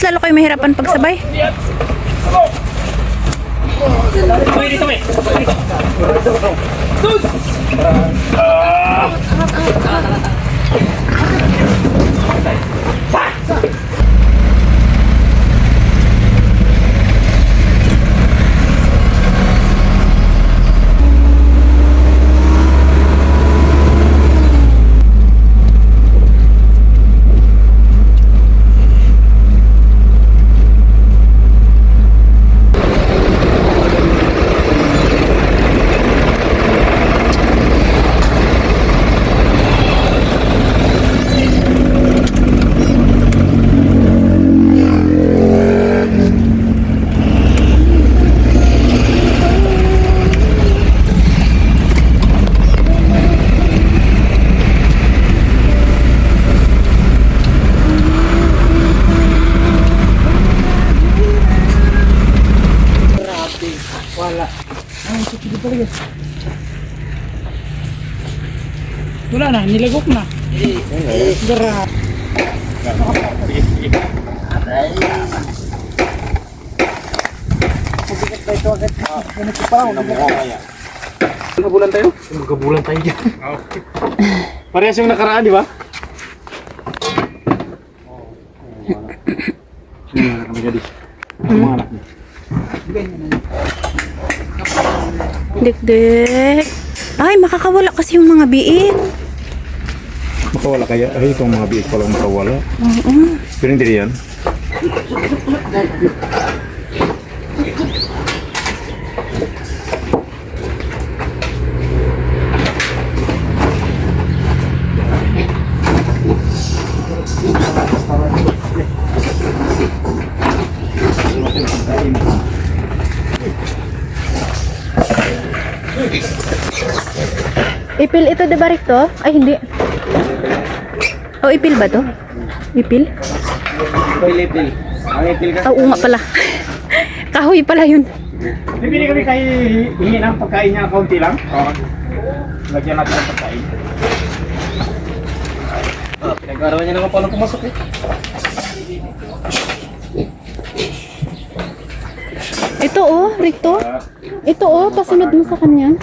lalo kayo mahirapan pagsabay. Wala na, nilagok na. Gara. Magkabulan tayo? Magkabulan tayo dyan. Parehas yung nakaraan, di ba? Kami gadi. Mga anak niya. Dek-dek. Ay, makakawala kasi yung mga biik. Makawala kaya? Ay, itong mga biik palang makawala. Pero hindi yan. Ipil ito, diba Rikto? Ay, hindi. Oh, ipil ba to? Ipil? Ipil. Ang ipil ka? Oo nga pala. Kahoy pala yun. Bibili kami kayo hingi ng pagkain niya kaunti lang? Oo. Lagyan natin ng pagkain. Pinag-arawan niya naman paano pumasok eh. Ito oh, Rikto. Ito oh, pasunod mo sa kanya.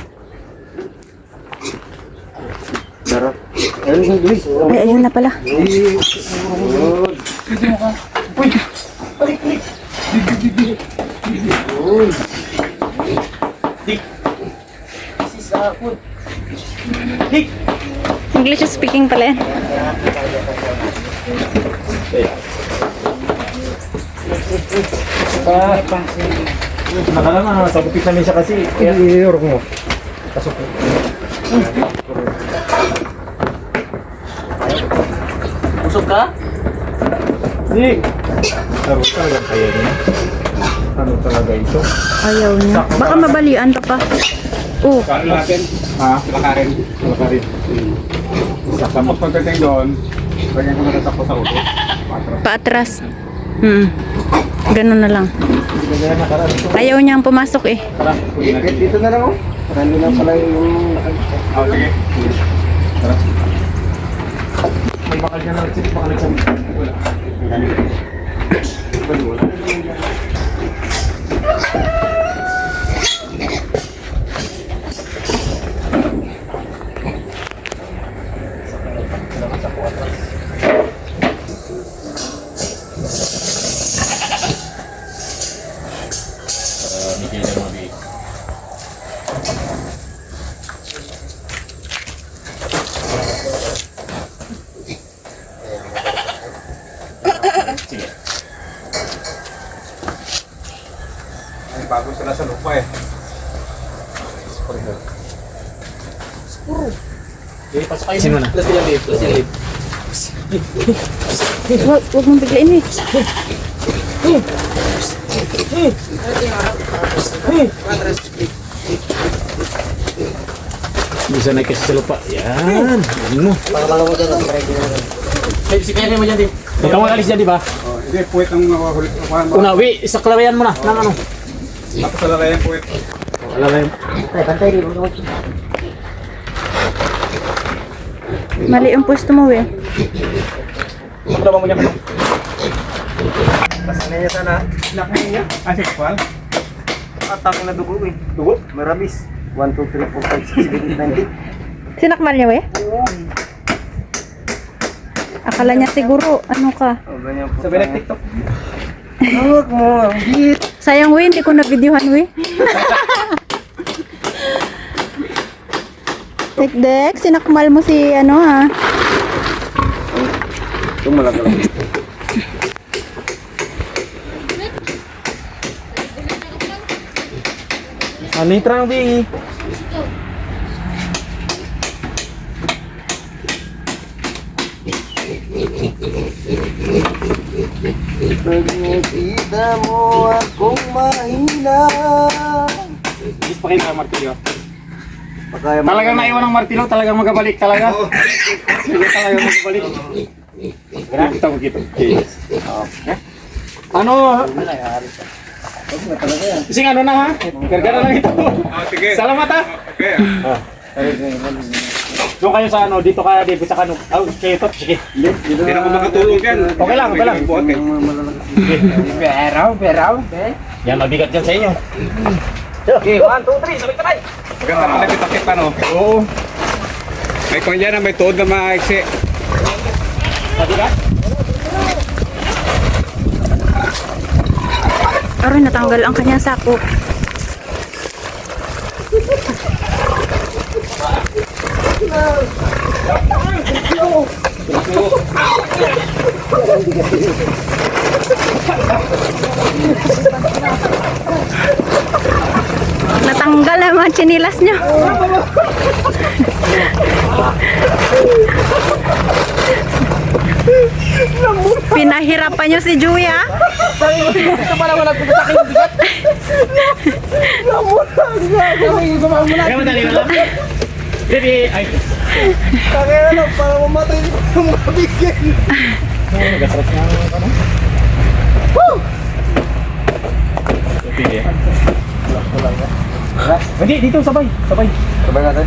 Ay, ayun na pala. English speaking pala yan. Nakala nga, sabupit namin siya kasi. Kaya i-orok mo. Pasok mo. Usok ka? Hindi. Laro talaga kaya niya. Ano talaga ito? Ayaw niya. Baka mabalian ka pa. Oh. Kain natin. Ha? Lakarin. Lakarin. Tapos pagdating doon, kanya ko natatakbo sa ulo. Paatras. Ganun na lang. Ayaw niyang pumasok eh. Dito na lang oh. Marami na pala yung... Oh, sige. Tara. May bakal niya lang. Bakal nagsabi. Wala. Wala. Sige. Ay, bago sila sa lupa eh. Sino na? Plus yung lip. Huwag mong biglain eh. Bisa naik ke lupa. Yan. Ano? Pangalawa mo dyan. Ay, si Kenny mo dyan, Tim. Ikaw ang alis dyan, di ba? Oh, hindi, puwet ang makukulit. Unawi, isa kalawayan mo na. Nang ano? Tapos sa lalayan puwet. Kalawayan. Bantay rin mo. Mali ang pwesto mo eh. Paglaban mo niya. Pasanay niya sana. Laki niya. Ah, sexual? Atake na dugo eh. Dugo? Marabis. 1, 2, 3, 4, 5, 6, 7, 8, 9, 10. Sinakmal niya, we? Akala niya siguro, ano ka? Oh, ganyan po. Sabi ng TikTok. Hawak mo, ang hit. Sayang, we, hindi ko na-videohan, we. Dek, sinakmal mo si, ano, ha? Tumalag lang. Litra ng bingi. Pag nakita mo akong mahina. Gusto pa kayo ng martilyo. Pagkaya mo. Talagang naiwan ng martilyo, talagang magabalik talaga. Sige, talagang magabalik. Kita mo kita. Ano? Sing ano na ha? Karga na lang ito. Sige. Salamat ha. Okay. Doon kayo sa ano, dito kaya dito sa kanong. Oh, sige ito. Sige. Hindi na ako makatulog yan. Okay lang, okay lang. Beraw. Yan, mabigat yan sa inyo. Okay, 1, 2, 3, sabay tayo. Maganda pala pitakit pa no? Oo. May kung dyan na may tuod na maiksi. Mabigat? Aroy, natanggal ang kanyang sako. Natanggal ang mga tsinilas niya. Pinahirapan niyo si Juya. Ito pa naman nagpunta sa akin yung bigat. Kaya madali na lang. Hindi, ay. Kaya na lang, para mamatay yung mabigyan. Nagasarap nga ang ano. Sige. Hindi, dito sabay. Sabay. Sabay natin.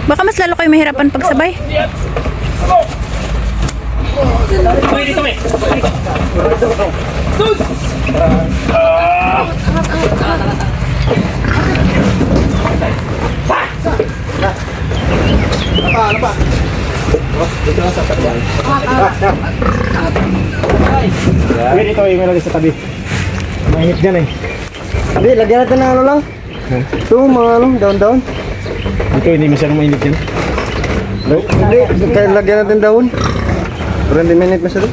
Baka mas lalo kayo mahirapan pagsabay. Uy, dito may. Ano ba? Uy, dito may lagi sa tabi. Mahit dyan eh. Hindi, lagyan natin ng ano lang. Ito, mga ano, down. Dito hindi masyadong mainit yan. Hindi, kaya lagyan natin daon. 20 minutes masyado.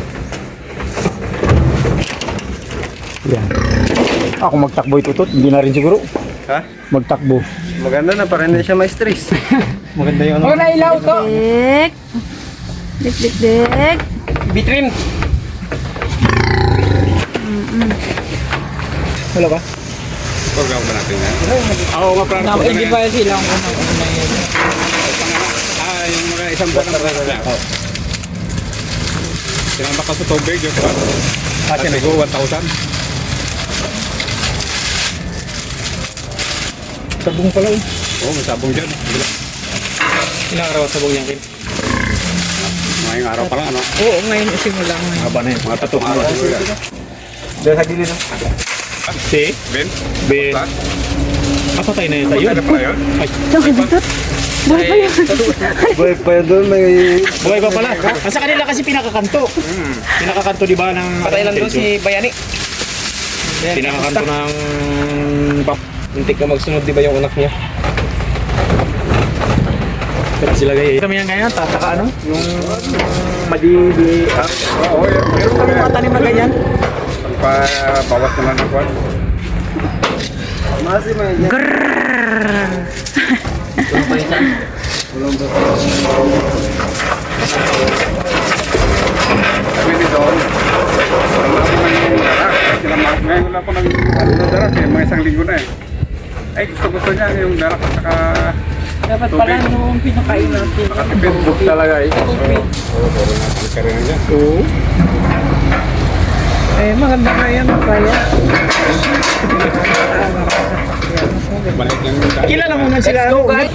Yan. Ako magtakbo itutot, hindi na rin siguro. Ha? Magtakbo. Maganda na, para hindi siya may stress. Maganda yung ano. Oh, nailaw to. Dek. Bitrin. Hello ka? Program ba natin yan? Ako maprarap ko Hindi na pa yan. sila ang una yun. Yung mga isang buwan na rin. Sinama ka sa tubig yung at sigo 1,000. Sabong pala eh. Oo, may sabong dyan. Ilang araw sabong yan, Kim? Ngayong araw pa lang, ano? Oo, ngayon simula ngayon. Haba na yun. Mga 3 araw siguro yan. Dahil sa gilid na. Si? Ben? Patay na yun tayo. Patay na pala yun? Ay, Buhay pa yun doon, may... buhay pa pala. Sa kanila kasi pinakakanto. Pinakakanto di ba ng... Patay lang doon si Bayani. Pinakakanto ng... Muntik na magsunod, di ba yung anak niya? Pero sila gaya. Kami yan ngayon, tataka ano? Yung madidi... Oo, meron kami Mga tanim na ganyan. bawas naman ng kwan. Masi may yan. Kami dito. Ngayon wala po nag-darak eh. Mga isang linggo na eh. Ay, gusto niya yung darak at saka... Dapat pala nung pinakain natin. Makatipid. Book talaga eh. Oo. Eh, maganda nga yan, kaya. Balik lang yung Kilala mo na sila. Let's go, guys.